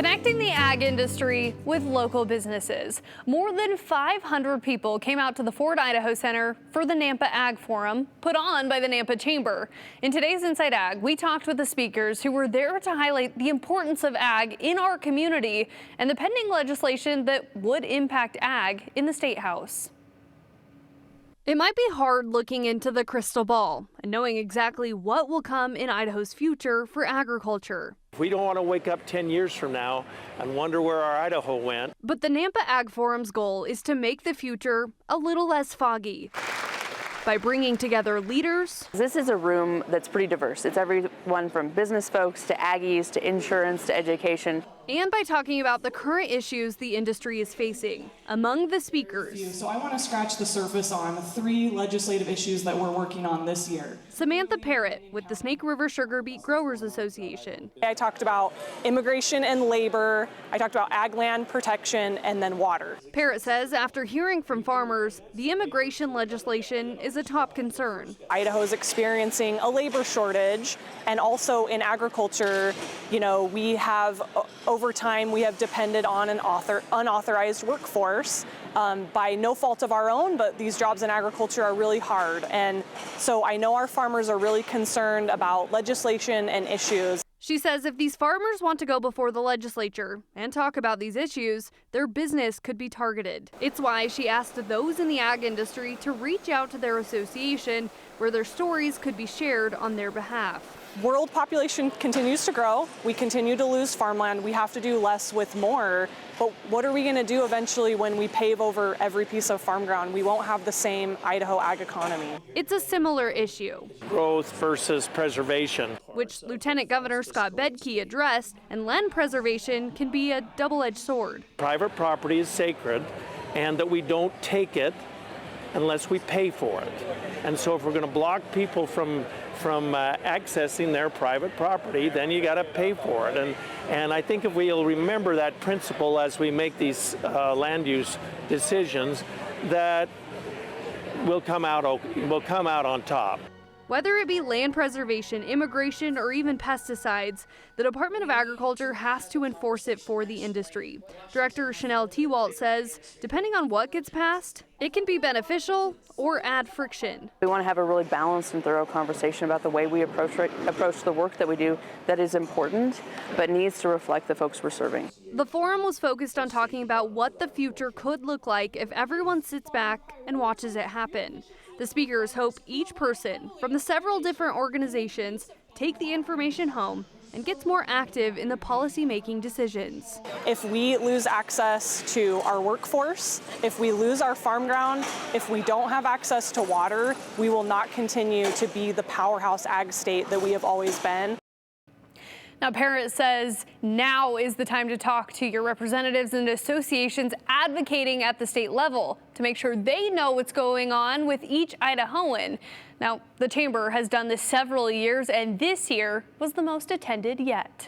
Connecting the ag industry with local businesses. More than 500 people came out to the Fort Idaho Center for the Nampa Ag Forum, put on by the Nampa Chamber. In today's Inside Ag, we talked with the speakers who were there to highlight the importance of ag in our community and the pending legislation that would impact ag in the State House. It might be hard looking into the crystal ball and knowing exactly what will come in Idaho's future for agriculture. We don't want to wake up 10 years from now and wonder where our Idaho went. But the Nampa Ag Forum's goal is to make the future a little less foggy by bringing together leaders. This is a room that's pretty diverse. It's everyone from business folks to Aggies to insurance to education. And by talking about the current issues the industry is facing. Among the speakers, So I want to scratch the surface on 3 legislative issues that we're working on this year. Samantha Parrott with the Snake River Sugar Beet Growers Association. I talked about immigration and labor, I talked about ag land protection, and then water. Parrott says after hearing from farmers, the immigration legislation is a top concern. Idaho is experiencing a labor shortage, and also in agriculture, we have over time we have depended on an unauthorized workforce by no fault of our own, but these jobs in agriculture are really hard. And so I know our farmers are really concerned about legislation and issues. She says if these farmers want to go before the legislature and talk about these issues, their business could be targeted. It's why she asked those in the ag industry to reach out to their association where their stories could be shared on their behalf. World population continues to grow. We continue to lose farmland. We have to do less with more. But what are we going to do eventually when we pave over every piece of farm ground? We won't have the same Idaho ag economy. It's a similar issue. Growth versus preservation, which Lieutenant Governor Scott Bedke addressed, and land preservation can be a double-edged sword. Private property is sacred, and that we don't take it unless we pay for it. And so if we're going to block people from accessing their private property, then you got to pay for it. And I think if we'll remember that principle as we make these land use decisions, that we'll come out on top. Whether it be land preservation, immigration, or even pesticides, the Department of Agriculture has to enforce it for the industry. Director Chanel Tewalt says, depending on what gets passed, it can be beneficial or add friction. We want to have a really balanced and thorough conversation about the way we approach the work that we do that is important, but needs to reflect the folks we're serving. The forum was focused on talking about what the future could look like if everyone sits back and watches it happen. The speakers hope each person from the several different organizations take the information home and gets more active in the policy-making decisions. If we lose access to our workforce, if we lose our farm ground, if we don't have access to water, we will not continue to be the powerhouse ag state that we have always been. Now, Parrott says now is the time to talk to your representatives and associations advocating at the state level to make sure they know what's going on with each Idahoan. Now, the chamber has done this several years, and this year was the most attended yet.